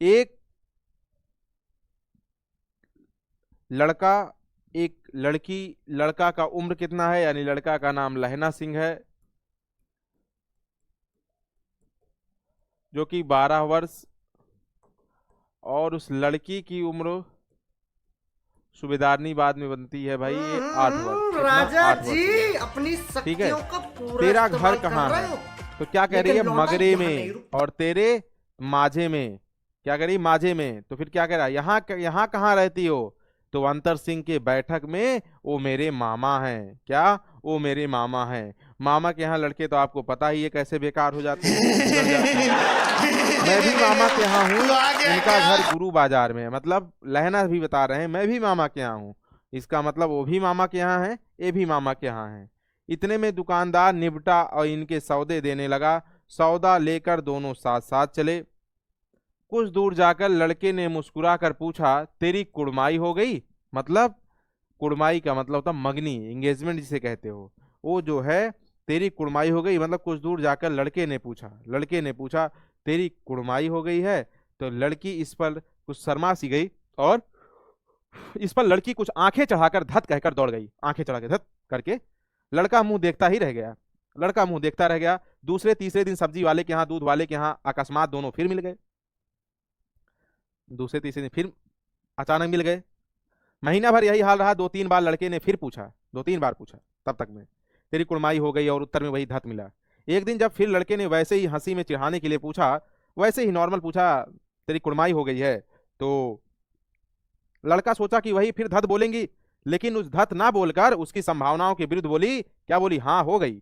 एक लड़का, एक लड़की, लड़का का उम्र कितना है, यानी लड़का का नाम लहना सिंह है, जो कि 12 वर्ष, और उस लड़की की उम्र सूबेदारनी बाद में बनती है भाई ये 8 वर्ष। कितना? राजा 8 वर्ष हुए। जी अपनी ठीक है। शक्तियों का पूरा तेरा घर इस्तेमाल कर कहाँ रहे है? हो, तो क्या कह रही है? लेकिन लौंडा मगरे यहाँ नहीं में, रुकता। और तेरे माझे में। क्या कह रही? माझे में। तो फिर क्या कह रहा है? यहाँ कहाँ रहती हो? तो अंतर सिंह के बैठक में, वो मेरे मामा हैं। क्या? वो मेरे मामा हैं। मामा के यहाँ लड़के तो आपको पता ही है कैसे बेकार हो जाते हैं, बिगड़ जाते हैं। मैं भी मामा के यहाँ हूँ, तू आ गया इनका क्या? घर गुरु बाजार में है। मतलब लहना भी बता रहे हैं मैं भी मामा के यहाँ हूँ, इसका मतलब वो भी मामा के यहाँ है, ये भी मामा के यहाँ है। इतने में दुकानदार निपटा और इनके सौदे देने लगा। सौदा लेकर दोनों साथ साथ चले। कुछ दूर जाकर लड़के ने मुस्कुरा कर पूछा, तेरी कुड़माई हो गई? मतलब कुड़माई का मतलब होता मंगनी, एंगेजमेंट जिसे कहते हो, वो जो है तेरी कुड़माई हो गई। मतलब कुछ दूर जाकर लड़के ने पूछा तेरी कुड़माई हो गई है? तो लड़की इस पर कुछ शर्मा सी गई, और इस पर लड़की कुछ आंखें चढ़ाकर धत कहकर दौड़ गई। आंखें चढ़ा के धत करके लड़का मुंह देखता ही रह गया। लड़का मुंह देखता रह गया। दूसरे तीसरे दिन सब्जी वाले के यहाँ, दूध वाले के यहाँ अकस्मात दोनों फिर मिल गए। दूसरे तीसरे दिन फिर अचानक मिल गए। महीना भर यही हाल रहा। 2-3 बार लड़के ने फिर पूछा, 2-3 बार पूछा, तब तक में तेरी कुड़माई हो गई, और उत्तर में वही धत मिला। एक दिन जब फिर लड़के ने वैसे ही हंसी में चिढ़ाने के लिए पूछा, वैसे ही नॉर्मल पूछा, तेरी कुड़माई हो गई है? तो लड़का सोचा कि वही फिर धत बोलेंगी, लेकिन उस धत ना बोलकर उसकी संभावनाओं के विरुद्ध बोली। क्या बोली? हाँ हो गई।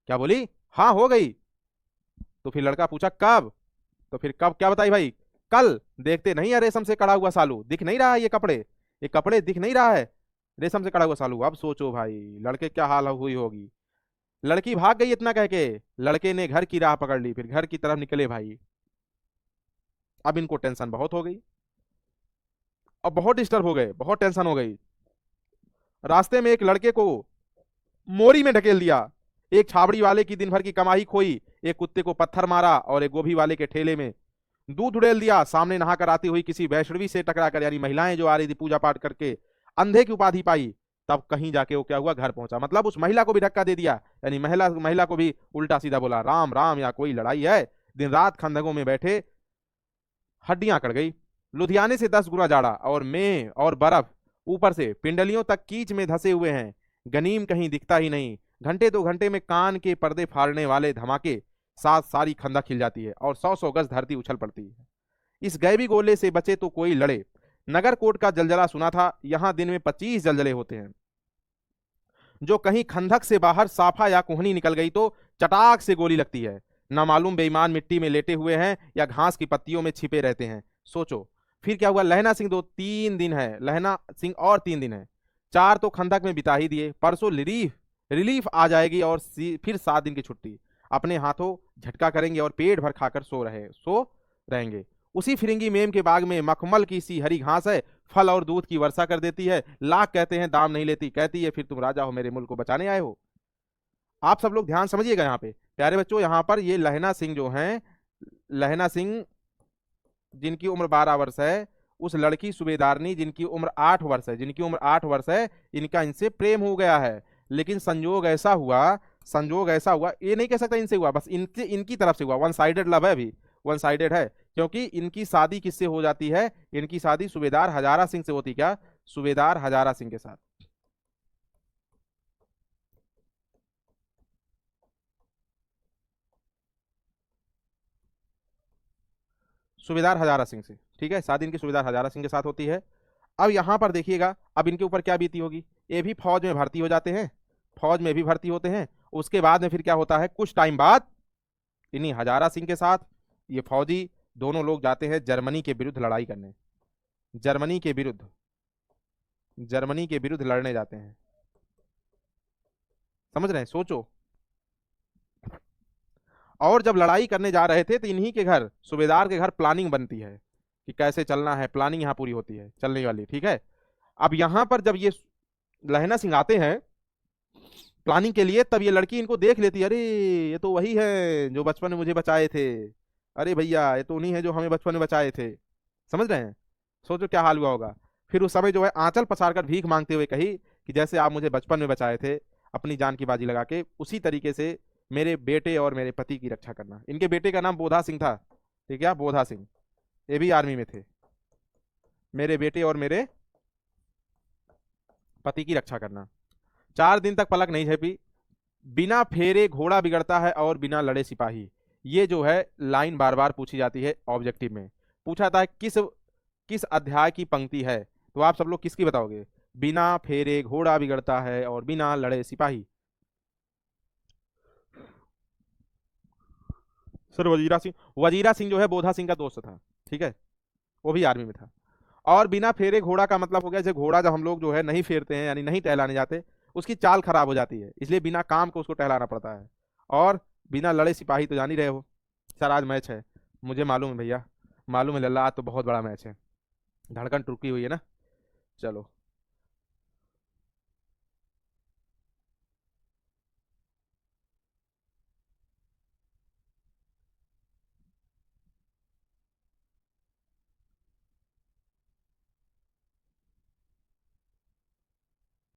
क्या बोली? हाँ हो गई। तो फिर लड़का पूछा कब? तो फिर कब क्या बताई भाई? कल। देखते नहीं है रेशम से कड़ा हुआ सालू? दिख नहीं रहा है ये कपड़े दिख नहीं रहा है रेशम से कड़ा हुआ सालू? अब सोचो भाई लड़के क्या हाल हुई होगी। लड़की भाग गई इतना कह के। लड़के ने घर की राह पकड़ ली, फिर घर की तरफ निकले भाई। अब इनको टेंशन बहुत हो गई, अब बहुत डिस्टर्ब हो गए, बहुत टेंशन हो गई। रास्ते में एक लड़के को मोरी में ढकेल दिया। एक छाबड़ी वाले की दिन भर की कमाई खोई, एक कुत्ते को पत्थर मारा, और एक गोभी वाले के ठेले में दूध उड़ेल दिया। सामने नहाकर आती हुई किसी वैष्णवी से टकराकर, यानी महिलाएं जो आ रही थी पूजा पाठ करके, अंधे की उपाधि पाई। तब कहीं जाके वो क्या हुआ? घर पहुंचा। मतलब उस महिला को भी धक्का दे दिया, यानी महिला महिला को भी उल्टा सीधा बोला, राम राम, या कोई लड़ाई है? दिन रात खंदकों में बैठे हड्डियां कट गई। लुधियाने से 10 गुना जाड़ा और मेह और बर्फ, ऊपर से पिंडलियों तक कीच में धसे हुए हैं। गनीम कहीं दिखता ही नहीं। घंटे 2 घंटे में कान के पर्दे फाड़ने वाले धमाके साथ सारी खंदक खिल जाती है, और 100-100 गज धरती उछल पड़ती है। इस गैबी गोले से बचे तो कोई लड़े। नगर कोट का जलजला सुना था, यहां दिन में 25 जलजले होते हैं। जो कहीं खंदक से बाहर साफा या कोहनी निकल गई तो चटाक से गोली लगती है। ना मालूम बेईमान मिट्टी में लेटे हुए हैं या घास की पत्तियों में छिपे रहते हैं। सोचो फिर क्या हुआ। लहना सिंह 2-3 दिन है, लहना सिंह और 3 दिन है, 4 तो खंदक में बिता ही दिए। परसों रिलीफ रिलीफ आ जाएगी, और फिर 7 दिन की छुट्टी। अपने हाथों झटका करेंगे और पेट भर खाकर सो रहेंगे। उसी फिरंगी मेम के बाग में मखमल की सी हरी घास है, फल और दूध की वर्षा कर देती है। लाख कहते हैं दाम नहीं लेती, कहती है फिर तुम राजा हो, मेरे मुल्क को बचाने आए हो। आप सब लोग ध्यान समझिएगा यहाँ पे प्यारे बच्चों। यहाँ पर ये लहना सिंह जो हैं, लहना सिंह जिनकी उम्र 12 वर्ष है, उस लड़की सूबेदारनी जिनकी उम्र 8 वर्ष है, इनका इनसे प्रेम हो गया है। लेकिन संजोग ऐसा हुआ, ये नहीं कह सकता इनसे हुआ, बस इनके इनकी तरफ से हुआ। वन साइडेड लव है, अभी वन साइडेड है। क्योंकि इनकी शादी किससे हो जाती है? इनकी शादी सूबेदार हजारा सिंह से होती। क्या? सूबेदार हजारा सिंह के साथ। सूबेदार हजारा सिंह से, ठीक है, शादी इनकी सूबेदार हजारा सिंह के साथ होती है। अब यहां पर देखिएगा, अब इनके ऊपर क्या बीती होगी। ये भी फौज में भर्ती हो जाते हैं, फौज में भी भर्ती होते हैं। उसके बाद में फिर क्या होता है, कुछ टाइम बाद इन्हीं हजारा सिंह के साथ ये फौजी दोनों लोग जाते हैं जर्मनी के विरुद्ध लड़ाई करने। जर्मनी के विरुद्ध, जर्मनी के विरुद्ध लड़ने जाते हैं। समझ रहे हैं? सोचो। और जब लड़ाई करने जा रहे थे तो इन्हीं के घर, सूबेदार के घर प्लानिंग बनती है कि कैसे चलना है। प्लानिंग यहाँ पूरी होती है चलने वाली, ठीक है। अब यहां पर जब ये लहना सिंह आते हैं प्लानिंग के लिए, तब ये लड़की इनको देख लेती है। अरे ये तो वही है जो बचपन में मुझे बचाए थे। अरे भैया ये तो उन्हीं है जो हमें बचपन में बचाए थे। समझ रहे हैं? सोचो क्या हाल हुआ होगा। फिर उस समय जो है आंचल पसार कर भीख मांगते हुए कही कि जैसे आप मुझे बचपन में बचाए थे अपनी जान की बाजी लगा के, उसी तरीके से मेरे बेटे और मेरे पति की रक्षा करना। इनके बेटे का नाम बोधा सिंह था, ठीक है, बोधा सिंह, ये भी आर्मी में थे। मेरे बेटे और मेरे पति की रक्षा करना। 4 दिन तक पलक नहीं झपी। बिना फेरे घोड़ा बिगड़ता है और बिना लड़े सिपाही, ये जो है लाइन बार बार पूछी जाती है ऑब्जेक्टिव में। पूछा था किस किस अध्याय की पंक्ति है, तो आप सब लोग किसकी बताओगे? बिना फेरे घोड़ा बिगड़ता है और बिना लड़े सिपाही। सर वजीरा सिंह, वजीरा सिंह जो है बोधा सिंह का दोस्त था, ठीक है, वो भी आर्मी में था। और बिना फेरे घोड़ा का मतलब हो गया, जैसे घोड़ा जब हम लोग जो है नहीं फेरते हैं यानी नहीं टहलाने जाते, उसकी चाल खराब हो जाती है, इसलिए बिना काम को उसको टहलाना पड़ता है। और बिना लड़े सिपाही, तो जान ही रहे हो। सर आज मैच है, मुझे मालूम है भैया, मालूम है लल्ला, आज तो बहुत बड़ा मैच है, धड़कन टुटकी हुई है ना। चलो